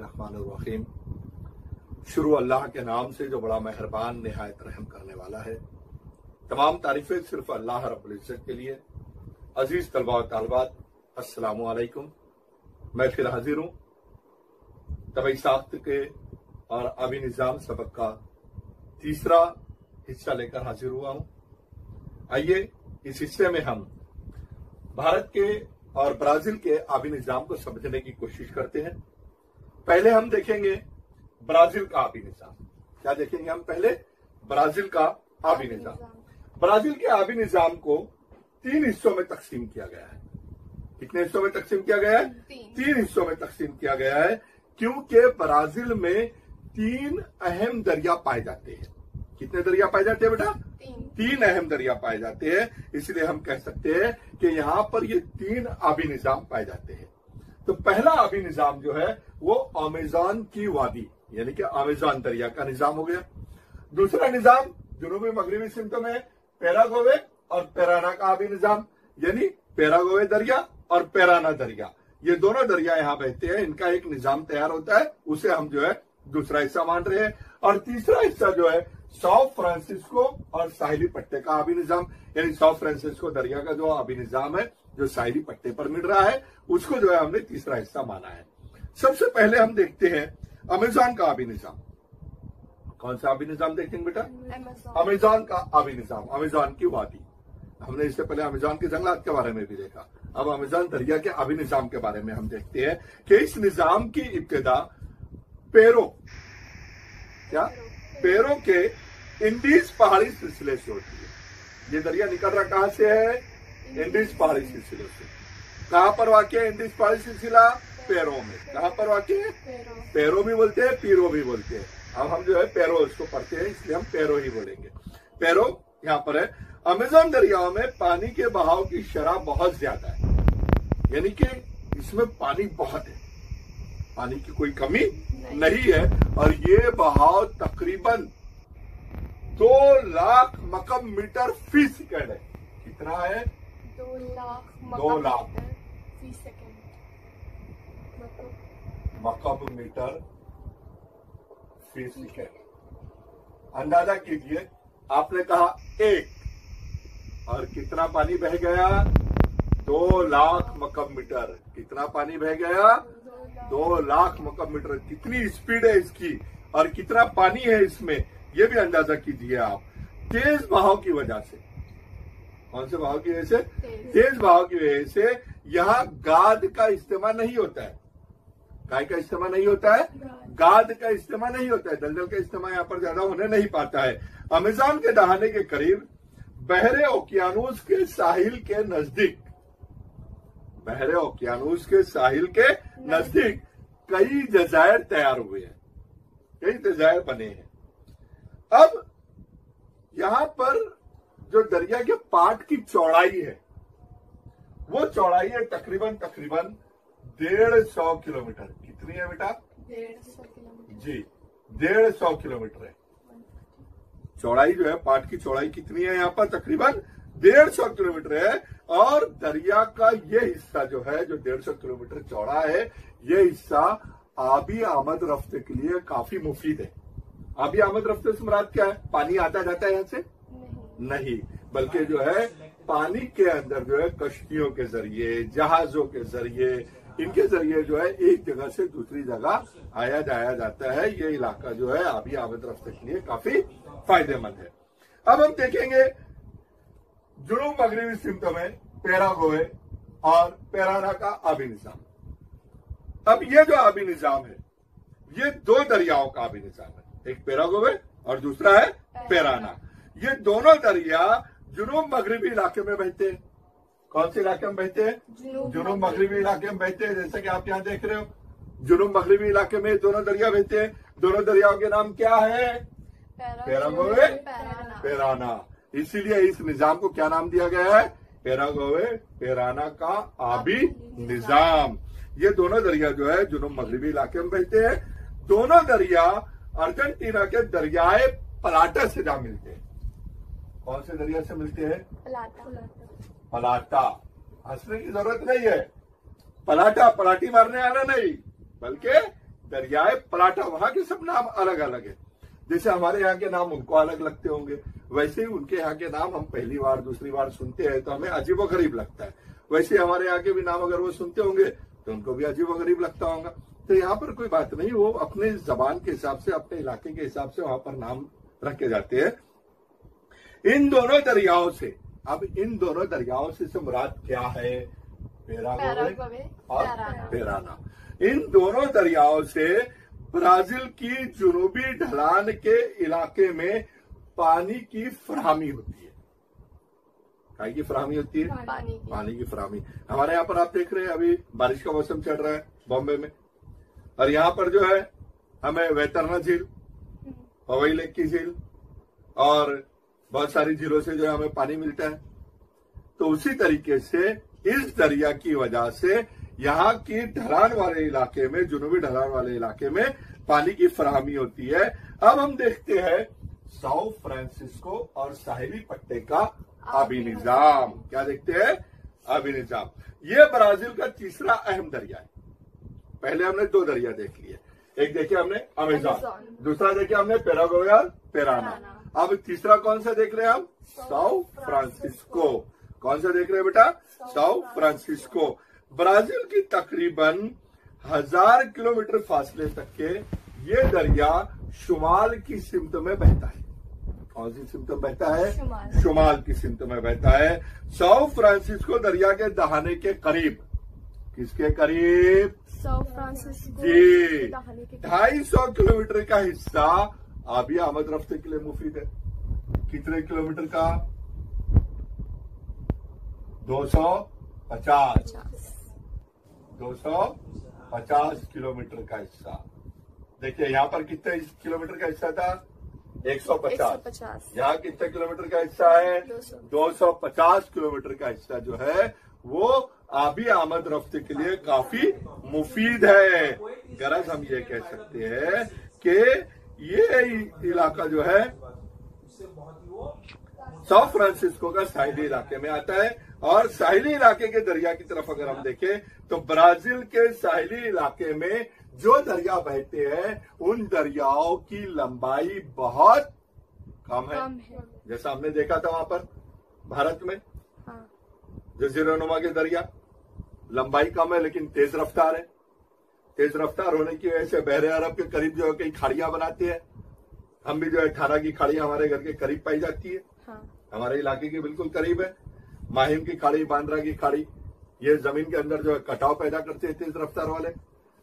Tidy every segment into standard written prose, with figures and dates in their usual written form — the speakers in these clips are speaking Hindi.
बिस्मिल्लाहिर्रहमानिर्रहीम। शुरू अल्लाह के नाम से जो बड़ा मेहरबान निहायत रहम करने वाला है। तमाम तारीफें सिर्फ अल्लाह रब्बुल इज्जत के लिए। अजीज तलबा और तालिबात, अस्सलामु अलैकुम। मैं फिर हाजिर हूँ तबई साख्त के और आबी निज़ाम सबक का तीसरा हिस्सा लेकर हाजिर हुआ हूँ। आइए इस हिस्से में हम भारत के और ब्राजील के आबी निज़ाम को समझने की कोशिश करते हैं। पहले हम देखेंगे ब्राजील का आबी निज़ाम। क्या देखेंगे हम? पहले ब्राजील का आबी निज़ाम। ब्राजील के आबी निज़ाम को 3 हिस्सों में तकसीम किया गया है। कितने हिस्सों में तकसीम किया गया है? 3 हिस्सों में तकसीम किया गया है, क्योंकि ब्राजील में 3 अहम दरिया पाए जाते हैं। कितने दरिया पाए जाते हैं बेटा? 3 अहम दरिया पाए जाते हैं। इसलिए हम कह सकते हैं कि यहाँ पर ये 3 आबी निज़ाम पाए जाते हैं। तो पहला आबी निज़ाम जो है वो अमेज़न की वादी यानी कि अमेज़न दरिया का निज़ाम हो गया। दूसरा निज़ाम जुनूबी मगरबी सिमतों में पैराग्वे और पैराना का आबी निज़ाम, यानी पैराग्वे दरिया और पैराना दरिया, ये दोनों दरिया यहाँ बहते हैं। इनका एक निज़ाम तैयार होता है, उसे हम जो है दूसरा हिस्सा मान रहे हैं। और तीसरा हिस्सा जो है सौ फ्रांसिस्को और साहिली पट्टे का आबी निज़ाम, यानी सौ फ्रांसिस्को दरिया का जो आबी निज़ाम है जो साहिली पट्टे पर मिल रहा है, उसको जो है हमने तीसरा हिस्सा माना है। सबसे पहले हम देखते हैं अमेज़न का आबी निज़ाम। कौन सा आबी निज़ाम देखेंगे बेटा? अमेज़न का आबी निज़ाम, अमेज़न की वादी। हमने इससे पहले अमेज़न के जंगलात के बारे में भी देखा। अब अमेज़न दरिया के आबी निज़ाम के बारे में हम देखते हैं कि इस निज़ाम की इब्तिदा पेरो के इंडीज पहाड़ी सिलसिले से होती है। ये दरिया निकल रहा कहां से है? इंडीज पहाड़ी सिलसिले से। कहां पर वाक़ है इंडीज पहाड़ी सिलसिला? पेरो में। कहां पर वाक़ है? पेरो भी बोलते हैं, पीरो भी बोलते हैं। अब हम जो है पेरो इसको पढ़ते हैं, इसलिए हम पेरो ही बोलेंगे। पेरो यहाँ पर है। अमेज़न दरियाओं में पानी के बहाव की शरह बहुत ज्यादा है, यानी कि इसमें पानी बहुत है, पानी की कोई कमी नहीं है। और ये बहाव तकरीबन 2 लाख मकम मीटर फी सेकंड है। कितना है? 2 लाख फी सेकंड मकम मीटर फी सेकंड। अंदाजा कीजिए, आपने कहा 1 और कितना पानी बह गया? 2 लाख मकम मीटर। कितना पानी बह गया? 2 लाख मकम मीटर। कितनी स्पीड है इसकी और कितना पानी है इसमें, ये भी अंदाजा कीजिए आप। तेज बहाव की वजह से, कौन से बहाव की वजह से? तेज बहाव की वजह से यहाँ गाद का इस्तेमाल नहीं होता है। काय का इस्तेमाल नहीं होता है? गाद का इस्तेमाल नहीं होता है। दलदल का इस्तेमाल यहाँ पर ज्यादा होने नहीं पाता है। अमेज़न के दहाने के करीब बहरे ओकियानूस के साहिल के नजदीक, बहरे ओकियानूस के साहिल के नजदीक कई जजायर तैयार हुए हैं, कई जजायर बने हैं। अब यहां पर जो दरिया के पाट की चौड़ाई है, वो चौड़ाई है तकरीबन 150 किलोमीटर। कितनी है बेटा? 150 किलोमीटर जी, 150 किलोमीटर है चौड़ाई। जो है पाट की चौड़ाई कितनी है यहाँ पर? तकरीबन 150 किलोमीटर है। और दरिया का ये हिस्सा जो है, जो 150 किलोमीटर चौड़ा है, ये हिस्सा आबी आमद रफ्ते के लिए काफी मुफीद है। आबी आमद रफ्ते से मुराद क्या है? पानी आता जाता है यहाँ से? नहीं, बल्कि जो है पानी के अंदर जो है कश्तियों के जरिए, जहाजों के जरिए, इनके जरिए जो है एक जगह से दूसरी जगह आया जाया जाता है। ये इलाका जो है आबी आमद रफ्ते के लिए काफी फायदेमंद है। अब हम देखेंगे जुनूब मगरबी सिमतों में पैराग्वे और पैराना का आबी निज़ाम। अब ये जो आबी निज़ाम है, ये 2 दरियाओं का आबी निज़ाम है। एक पैराग्वे और दूसरा है पैराना। ये दोनों दरिया जुनूब मगरबी इलाके में बहते हैं। कौन से इलाके में बहते हैं? जुनूब मगरबी इलाके में बहते हैं। जैसे कि आप यहाँ देख रहे हो, जुनूब मगरबी इलाके में दोनों दरिया बहते हैं। दोनों दरियाओं के नाम क्या है? Paraguay, Paraná. इसीलिए इस निज़ाम को क्या नाम दिया गया है? पैराग्वे पैराना का आबी निज़ाम। ये दोनों दरिया जो है जुनूब मगरबी इलाके में बहते हैं। दोनों दरिया अर्जेंटीना के दरियाए पलाटा से जा मिलते हैं। कौन से दरिया से मिलते हैं? पलाटा। हंसने की जरूरत नहीं है। पलाटा पलाटी मारने वाला नहीं, बल्कि दरियाए पलाटा, वहां के सब नाम अलग अलग है। जैसे हमारे यहाँ के नाम उनको अलग लगते होंगे, वैसे ही उनके यहाँ के नाम हम पहली बार दूसरी बार सुनते हैं तो हमें अजीबोगरीब लगता है। वैसे हमारे यहाँ के भी नाम अगर वो सुनते होंगे तो उनको भी अजीबोगरीब लगता होगा। तो यहाँ पर कोई बात नहीं, वो अपने जबान के हिसाब से, अपने इलाके के हिसाब से वहां पर नाम रखे जाते हैं। इन दोनों दरियाओं से, अब इन दोनों दरियाओं से मुराद क्या है? पैराग्वे और पैराना। इन दोनों दरियाओं से ब्राजील की जुनूबी ढलान के इलाके में पानी की फराहमी होती है। काय की फराहमी होती है? पानी की फराहमी। हमारे यहाँ पर आप देख रहे हैं अभी बारिश का मौसम चल रहा है बॉम्बे में, और यहाँ पर जो है हमें वैतरना झील, पवई लेक की झील और बहुत सारी झीलों से जो है हमें पानी मिलता है। तो उसी तरीके से इस दरिया की वजह से यहाँ की ढलान वाले इलाके में, जुनूबी ढलान वाले इलाके में पानी की फराहमी होती है। अब हम देखते हैं साओ फ्रांसिस्को और साहिली पट्टे का आबी निजाम। क्या देखते हैं? आबी निजाम। ये ब्राजील का तीसरा अहम दरिया है। पहले हमने दो दरिया देख लिए, एक देखे हमने अमेज़न, दूसरा देखे हमने पैराग्वे और पैराना। अब तीसरा कौन सा देख रहे हैं हम? Sao Francisco. कौन सा देख रहे हैं बेटा? Sao Francisco. ब्राजील की तकरीबन 1000 किलोमीटर फासले तक के ये दरिया शुमाल की सिमत में बहता है। कौन सी सिमत में बहता है? शुमाल की सिमत में बहता है। साओ फ्रांसिस्को दरिया के दहाने के करीब, किसके करीब? साओ फ्रांसिस्को जी, 250 किलोमीटर का हिस्सा आबी आमद रफ्ते के लिए मुफीद है। कितने किलोमीटर का? 250 किलोमीटर का हिस्सा। देखिए यहाँ पर कितने किलोमीटर का हिस्सा था? 150। यहाँ कितने किलोमीटर का हिस्सा है? 250 किलोमीटर का हिस्सा जो है वो आबी आमद रफ्ते के लिए काफी मुफीद है। गरज हम ये कह सकते हैं कि ये इलाका जो है साओ फ्रांसिस्को का साहिली इलाके में आता है। और साहिली इलाके के दरिया की तरफ अगर हम देखें तो ब्राजील के साहिली इलाके में जो दरिया बहते हैं उन दरियाओं की लंबाई बहुत कम है। जैसा हमने देखा था वहां पर भारत में जजीरानुमा के दरिया, लंबाई कम है लेकिन तेज रफ्तार है। तेज रफ्तार होने की वजह से बहरे अरब के करीब जो है कई खाड़ियां बनाते हैं। हम भी जो है 18 की खाड़ियां हमारे घर के करीब पाई जाती है। हमारे इलाके के बिल्कुल करीब है। माहिम की खाड़ी, बांद्रा की खाड़ी, ये जमीन के अंदर जो है कटाव पैदा करते हैं तेज रफ्तार वाले।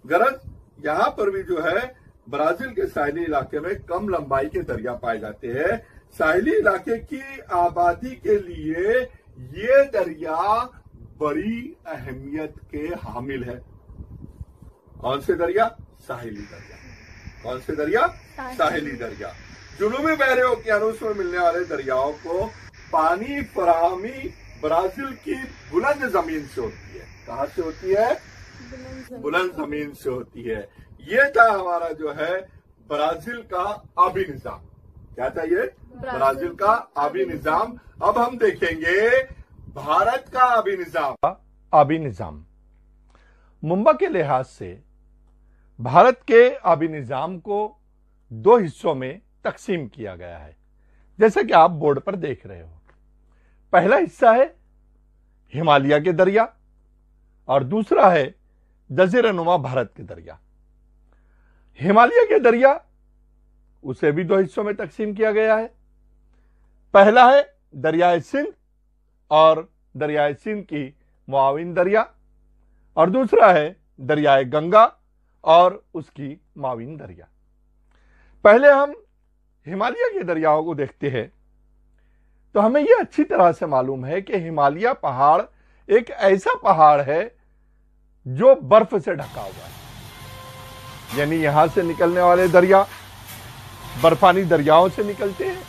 गरज यहाँ पर भी जो है ब्राजील के साहिली इलाके में कम लंबाई के दरिया पाए जाते हैं। साहिली इलाके की आबादी के लिए ये दरिया बड़ी अहमियत के हामिल है। कौन से दरिया? साहिली दरिया। कौन से दरिया? साहिली दरिया। जुनूबी बहरे ओकियानूस में मिलने वाले दरियाओं को पानी फराहमी ब्राजील की बुलंद जमीन से होती है। कहाँ से होती है? बुलंद जमीन से होती है। ये था हमारा जो है ब्राजील का आबी निजाम। क्या था ये? ब्राजील का आबी निजाम। अब हम देखेंगे भारत का आबी निजाम। आबी निजाम मुंबई के लिहाज से भारत के आबी निजाम को दो हिस्सों में तकसीम किया गया है, जैसा कि आप बोर्ड पर देख रहे हो। पहला हिस्सा है हिमालय के दरिया और दूसरा है जजीरानुमा भारत के दरिया। हिमालय के दरिया उसे भी दो हिस्सों में तकसीम किया गया है। पहला है दरियाए सिंध और दरियाए सिंध की मुआविन दरिया, और दूसरा है दरियाए गंगा और उसकी माविन दरिया। पहले हम हिमालय के दरियाओं को देखते हैं तो हमें यह अच्छी तरह से मालूम है कि हिमालय पहाड़ एक ऐसा पहाड़ है जो बर्फ से ढका हुआ है। यानी यहां से निकलने वाले दरिया बर्फानी दरियाओं से निकलते हैं।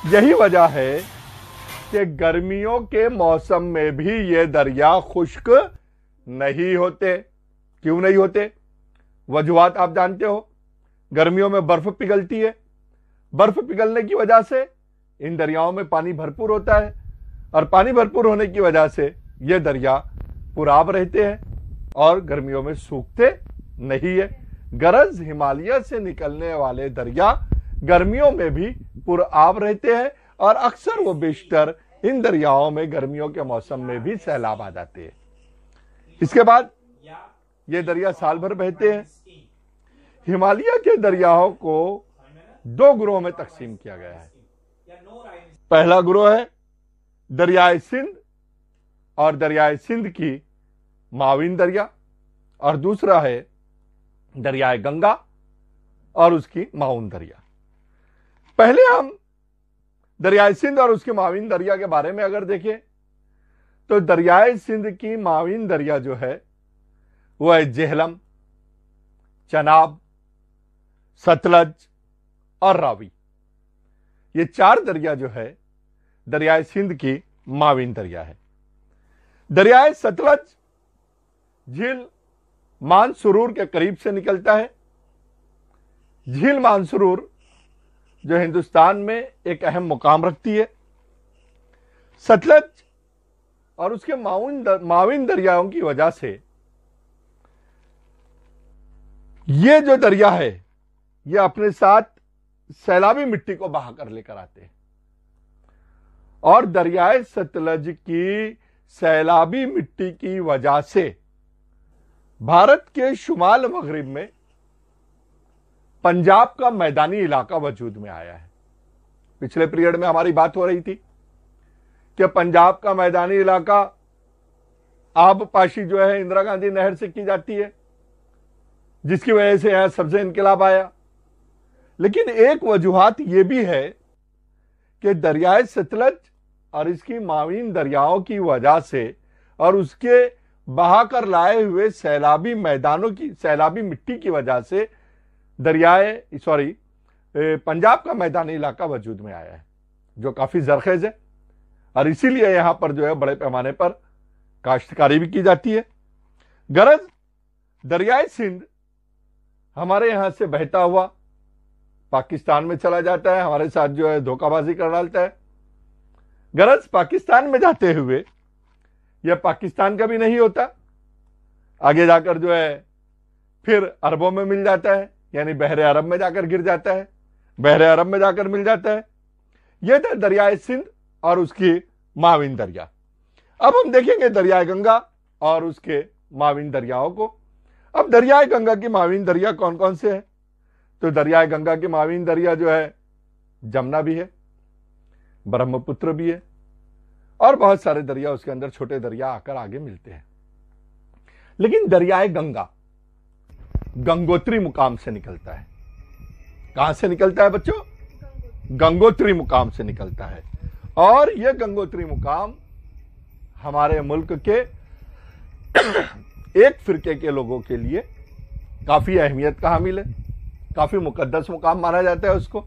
यही वजह है कि गर्मियों के मौसम में भी ये दरिया खुश्क नहीं होते। क्यों नहीं होते? वजूहात आप जानते हो। गर्मियों में बर्फ पिघलती है। बर्फ पिघलने की वजह से इन दरियाओं में पानी भरपूर होता है और पानी भरपूर होने की वजह से ये दरिया पुराब रहते हैं और गर्मियों में सूखते नहीं है। गरज हिमालय से निकलने वाले दरिया गर्मियों में भी पुरआब रहते हैं और अक्सर वो बेशतर इन दरियाओं में गर्मियों के मौसम में भी सैलाब आ जाते हैं। इसके बाद ये दरिया साल भर बहते हैं। हिमालय के दरियाओं को दो गिरोह में तकसीम किया गया है। पहला गिरोह है दरियाए सिंध और दरियाए सिंध की माविन दरिया, और दूसरा है दरियाए गंगा और उसकी माउन दरिया। पहले हम दरियाए सिंध और उसकी माविन दरिया के बारे में अगर देखें तो दरियाए सिंध की माविन दरिया जो है वो है जेहलम, चनाब, सतलज और रावी। ये चार दरिया जो है दरियाए सिंध की माविन दरिया है। दरियाए सतलज झील मानसुरूर के करीब से निकलता है। झील मानसुरूर जो हिंदुस्तान में एक अहम मुकाम रखती है। सतलज और उसके माविन दरियाओं की वजह से ये जो दरिया है ये अपने साथ सैलाबी मिट्टी को बहाकर लेकर आते हैं, और दरियाए सतलज की सैलाबी मिट्टी की वजह से भारत के शुमाल मगरिब में पंजाब का मैदानी इलाका वजूद में आया है। पिछले पीरियड में हमारी बात हो रही थी कि पंजाब का मैदानी इलाका आबपाशी जो है इंदिरा गांधी नहर से की जाती है, जिसकी वजह से यहां सब्ज इनकलाब आया। लेकिन एक वजूहात यह भी है कि दरियाए सतलज और इसकी माविन दरियाओं की वजह से और उसके बहाकर लाए हुए सैलाबी मैदानों की सैलाबी मिट्टी की वजह से पंजाब का मैदानी इलाका वजूद में आया है, जो काफी जरखेज है, और इसीलिए यहां पर जो है बड़े पैमाने पर काश्तकारी भी की जाती है। गरज दरियाए सिंध हमारे यहां से बहता हुआ पाकिस्तान में चला जाता है, हमारे साथ जो है धोखाबाजी कर डालता है। गरज पाकिस्तान में जाते हुए यह पाकिस्तान का भी नहीं होता, आगे जाकर जो है फिर अरबों में मिल जाता है, यानी बहरे अरब में जाकर गिर जाता है, बहरे अरब में जाकर मिल जाता है। यह था दरियाए सिंध और उसकी माविन दरिया। अब हम देखेंगे दरियाए गंगा और उसके माविन दरियाओं को। अब दरियाए गंगा की माविन दरिया कौन कौन से हैं? तो दरियाए गंगा की माविन दरिया जो है जमुना भी है, ब्रह्मपुत्र भी है, और बहुत सारे दरिया उसके अंदर छोटे दरिया आकर आगे मिलते हैं। लेकिन दरियाए गंगा गंगोत्री मुकाम से निकलता है। कहां से निकलता है बच्चों? गंगोत्री मुकाम से निकलता है, और यह गंगोत्री मुकाम हमारे मुल्क के एक फिरके के लोगों के लिए काफी अहमियत का हामिल है, काफी मुकद्दस मुकाम माना जाता है उसको।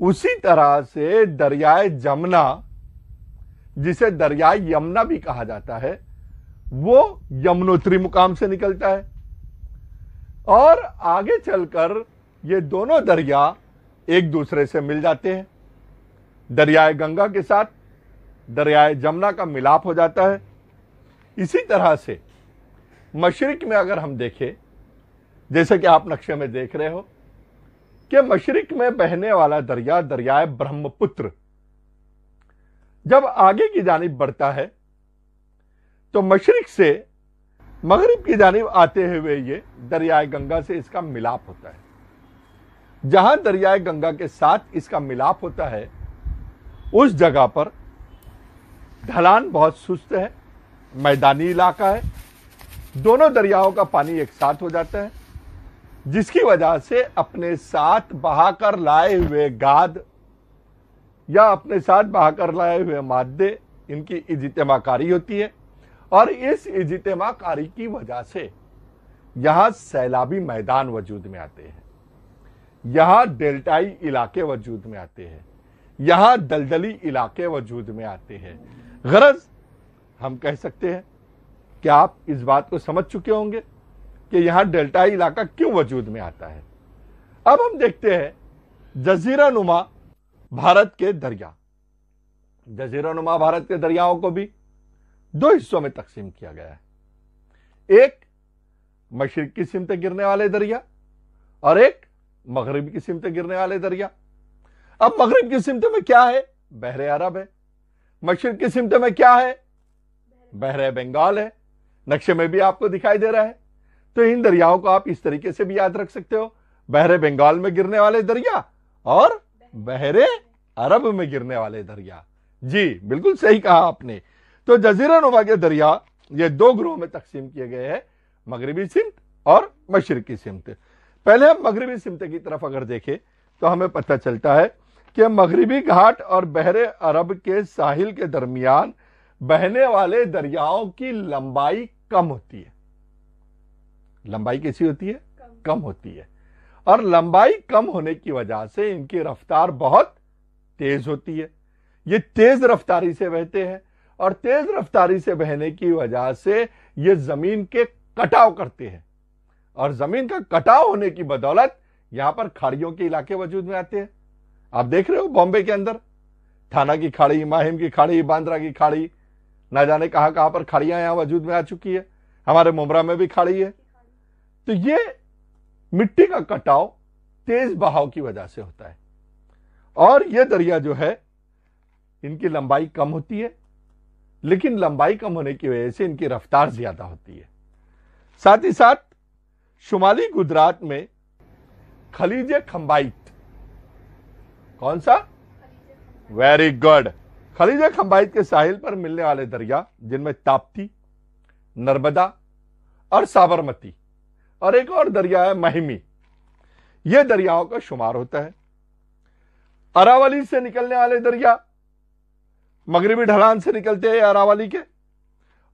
उसी तरह से दरियाए जमुना, जिसे दरियाए यमुना भी कहा जाता है, वो यमुनोत्री मुकाम से निकलता है, और आगे चलकर ये दोनों दरिया एक दूसरे से मिल जाते हैं। दरियाए गंगा के साथ दरियाए जमुना का मिलाप हो जाता है। इसी तरह से मशरिक में अगर हम देखें, जैसे कि आप नक्शे में देख रहे हो कि मशरिक में बहने वाला दरिया दरियाए ब्रह्मपुत्र जब आगे की जानिब बढ़ता है तो मशरिक से मगरिब की जानिब आते हुए ये दरियाए गंगा से इसका मिलाप होता है। जहां दरियाए गंगा के साथ इसका मिलाप होता है उस जगह पर ढलान बहुत सुस्त है, मैदानी इलाका है, दोनों दरियाओं का पानी एक साथ हो जाता है, जिसकी वजह से अपने साथ बहाकर लाए हुए गाद या अपने साथ बहाकर लाए हुए मादे, इनकी इज्तिमाकारी होती है, और इस इज्तिमाकारी की वजह से यहां सैलाबी मैदान वजूद में आते हैं, यहां डेल्टाई इलाके वजूद में आते हैं, यहां दलदली इलाके वजूद में आते हैं। गरज हम कह सकते हैं कि आप इस बात को समझ चुके होंगे कि यहां डेल्टाई इलाका क्यों वजूद में आता है। अब हम देखते हैं जजीरा नुमा भारत के दरिया। जजीरा नुमा भारत के दरियाओं को भी दो हिस्सों में तकसीम किया गया है। एक मशरिक की सिमत गिरने वाले दरिया और एक मगरिब की सिमत गिरने वाले दरिया। अब मगरिब की सिमत में क्या है? बहरे अरब है। मशरिक की सिमत में क्या है? बहरे बंगाल है। नक्शे में भी आपको दिखाई दे रहा है। तो इन दरियाओं को आप इस तरीके से भी याद रख सकते हो, बहरे बंगाल में गिरने वाले दरिया और बहरे अरब में गिरने वाले दरिया। जी बिल्कुल सही कहा आपने। तो जजीरा नुमा के दरिया ये दो ग्रोह में तकसीम किए गए हैं, मगरिबी सिमत और मशरिकी सिमत। पहले हम मगरिबी सिमत की तरफ अगर देखें तो हमें पता चलता है कि मगरिबी घाट और बहरे अरब के साहिल के दरमियान बहने वाले दरियाओं की लंबाई कम होती है। लंबाई कैसी होती है? कम होती है। और लंबाई कम होने की वजह से इनकी रफ्तार बहुत तेज होती है। ये तेज रफ्तारी से बहते हैं और तेज रफ्तारी से बहने की वजह से ये जमीन के कटाव करते हैं और जमीन का कटाव होने की बदौलत यहां पर खाड़ियों के इलाके वजूद में आते हैं। आप देख रहे हो बॉम्बे के अंदर थाना की खाड़ी, माहिम की खाड़ी, बांद्रा की खाड़ी, ना जाने कहां कहां पर खाड़ियां यहां वजूद में आ चुकी है। हमारे मुमरा में भी खाड़ी है। तो ये मिट्टी का कटाव तेज बहाव की वजह से होता है और ये दरिया जो है इनकी लंबाई कम होती है, लेकिन लंबाई कम होने की वजह से इनकी रफ्तार ज्यादा होती है। साथ ही साथ शुमाली गुजरात में खलीज खंबाइत, कौन सा? Very good. खलीज खंबाइत के साहिल पर मिलने वाले दरिया जिनमें ताप्ती, नर्मदा और साबरमती और एक और दरिया है महिमी, यह दरियाओं का शुमार होता है। अरावली से निकलने वाले दरिया मगरिबी ढलान से निकलते हैं अरावली के,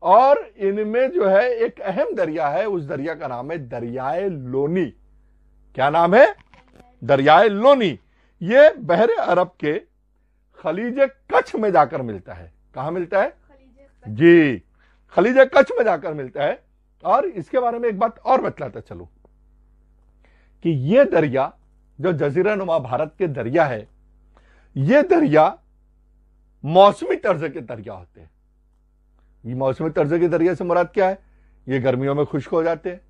और इनमें जो है एक अहम दरिया है, उस दरिया का नाम है दरियाए लोनी। क्या नाम है? दरियाए लोनी। यह बहरे अरब के खलीज कच्छ में जाकर मिलता है। कहां मिलता है? जी, खलीज कच्छ में जाकर मिलता है। और इसके बारे में एक बात और बतलाता चलूं कि यह दरिया जो जजीरा नुमा भारत के दरिया है, यह दरिया मौसमी तर्ज के दरिया होते हैं। ये मौसमी तर्ज के दरिया से मुराद क्या है? ये गर्मियों में खुश्क हो जाते हैं,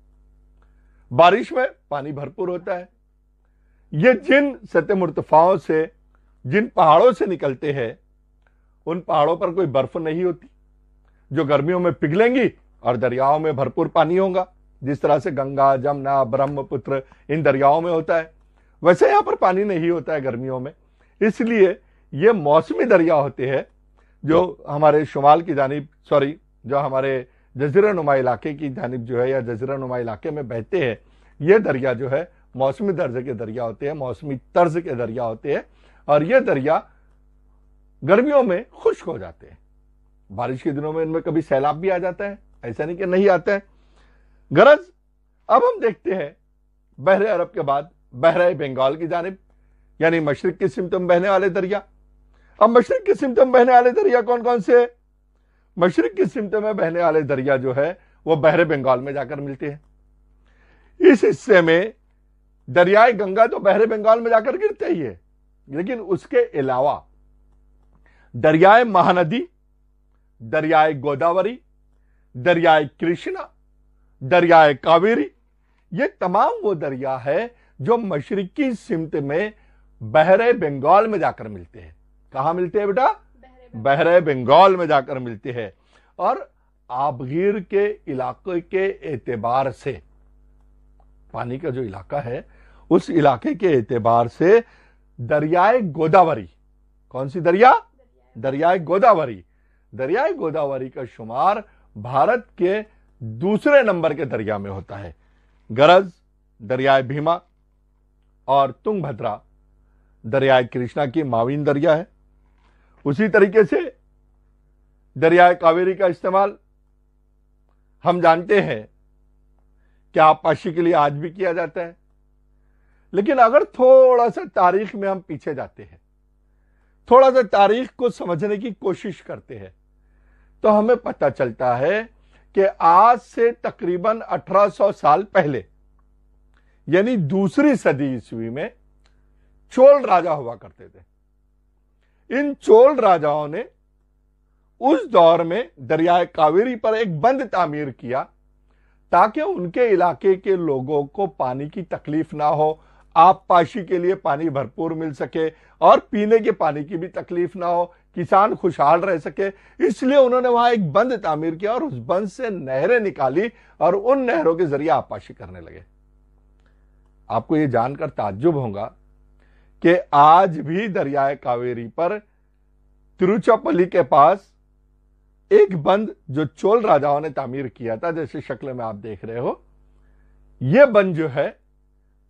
बारिश में पानी भरपूर होता है। ये जिन सतह मुर्तफाओं से, जिन पहाड़ों से निकलते हैं, उन पहाड़ों पर कोई बर्फ नहीं होती जो गर्मियों में पिघलेंगी और दरियाओं में भरपूर पानी होगा। जिस तरह से गंगा, जमुना, ब्रह्मपुत्र इन दरियाओं में होता है, वैसे यहां पर पानी नहीं होता है गर्मियों में। इसलिए ये मौसमी दरिया होते हैं जो हमारे शुमाल की जानिब, जो हमारे जजीरा नुमा इलाके की जानिब जो है या जजीरा नुमा इलाके में बहते हैं, ये दरिया जो है मौसमी दर्जे के दरिया होते हैं, मौसमी तर्ज के दरिया होते हैं। और ये दरिया गर्मियों में खुश्क हो जाते हैं, बारिश के दिनों में इनमें कभी सैलाब भी आ जाता है, ऐसा नहीं कि नहीं आता है। गरज अब हम देखते हैं बहरे अरब के बाद बहरे बंगाल की जानिब, यानी मशरिक की सिमत में बहने वाले दरिया। अब मशरिक की सिमत में बहने वाले दरिया कौन कौन से? मशरिक की सिमत में बहने वाले दरिया जो है वो बहरे बंगाल में जाकर मिलते हैं। इस हिस्से में दरियाए गंगा तो बहरे बंगाल में जाकर गिरते ही है, लेकिन उसके अलावा दरियाए महानदी, दरियाए गोदावरी, दरियाए कृष्णा, दरियाए कावेरी, ये तमाम वो दरिया है जो मशरिकी सिमत में बहरे बंगाल में जाकर मिलते हैं। कहां मिलते हैं बेटा? बहरे बंगाल में जाकर मिलते हैं। और आबगीर के इलाके के एतबार से, पानी का जो इलाका है उस इलाके के एतबार से दरियाए गोदावरी, कौन सी दरिया? दरियाए गोदावरी। दरियाए गोदावरी का शुमार भारत के दूसरे नंबर के दरिया में होता है। गरज दरियाए भीमा और तुंगभद्रा दरियाए कृष्णा की मावीन दरिया है। उसी तरीके से दरियाए कावेरी का इस्तेमाल हम जानते हैं कि आबपाशी के लिए आज भी किया जाता है। लेकिन अगर थोड़ा सा तारीख में हम पीछे जाते हैं, थोड़ा सा तारीख को समझने की कोशिश करते हैं, तो हमें पता चलता है कि आज से तकरीबन 1800 साल पहले, यानी दूसरी सदी ईस्वी में चोल राजा हुआ करते थे। इन चोल राजाओं ने उस दौर में दरियाए कावेरी पर एक बंद तामीर किया ताकि उनके इलाके के लोगों को पानी की तकलीफ ना हो, आबपाशी के लिए पानी भरपूर मिल सके और पीने के पानी की भी तकलीफ ना हो, किसान खुशहाल रह सके। इसलिए उन्होंने वहां एक बंद तामीर किया और उस बंद से नहरें निकाली और उन नहरों के जरिए आबपाशी करने लगे। आपको यह जानकर ताज्जुब होगा कि आज भी दरियाए कावेरी पर तिरुचिरापल्ली के पास एक बंद जो चोल राजाओं ने तामीर किया था, जैसे शक्ल में आप देख रहे हो, यह बंद जो है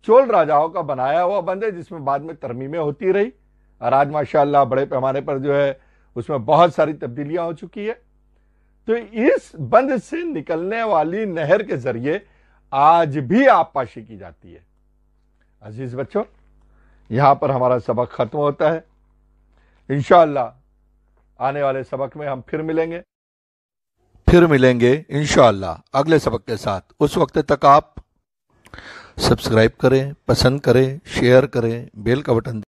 चोल राजाओं का बनाया हुआ बंद है, जिसमें बाद में तरमीमें होती रही और आज माशाअल्लाह बड़े पैमाने पर जो है उसमें बहुत सारी तब्दीलियां हो चुकी है। तो इस बंद से निकलने वाली नहर के जरिए आज भी आबपाशी की जाती है। अजीज बच्चों, यहां पर हमारा सबक खत्म होता है। इंशाअल्लाह आने वाले सबक में हम फिर मिलेंगे इंशाअल्लाह अगले सबक के साथ। उस वक्त तक आप सब्सक्राइब करें, पसंद करें, शेयर करें, बेल का बटन